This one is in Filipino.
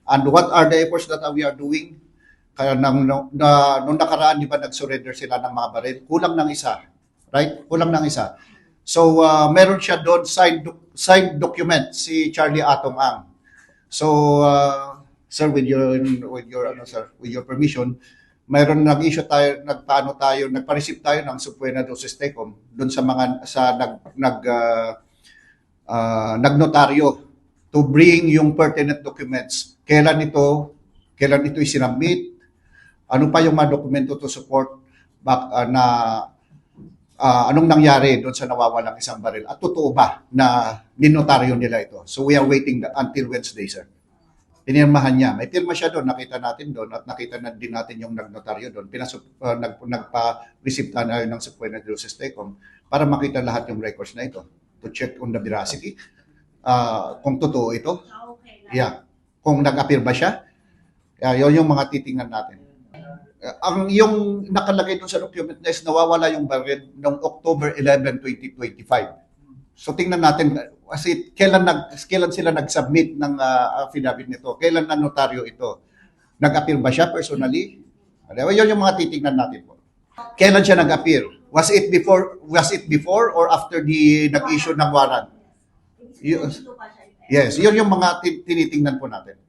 And what are the efforts that we are doing? Kaya nung nakaraan, di ba, nag-surrender sila ng mga baril? Kulang ng isa. Right? Kulang ng isa. So, meron siya doon, signed document, si Charlie Atong Ang. So, sir, with your permission, mayroon nag-issue tayo, nagpa-receive tayo ng subpoena do Tecom doon sa mga nagnotaryo to bring yung pertinent documents. Kailan ito isinubmit? Ano pa yung mga dokumento to support anong nangyari doon sa nawawalang isang baril? At totoo ba na ninotaryo nila ito? So we are waiting until Wednesday, sir. Pinirmahan niya. May pirma siya doon, nakita natin doon at nakita na din natin yung nagnotaryo doon. Nagpa-receive tayo ng subpoena do Tecom para makita lahat yung records na ito to check on the veracity. Kung totoo ito. Yeah. Kung nag-appear ba siya. Yun yung mga titingnan natin. Yung nakalagay doon sa document na is nawawala yung baril noong October 11, 2025. So tingnan natin kasi kailan sila nag-submit ng affidavit nito? Kailan na notaryo ito? Nag-appear ba siya personally? Yun yung mga titingnan natin po. Kailan siya nag-appear? Was it before or after the nag-issue ng warrant? Yes, yun yung mga tinitingnan po natin.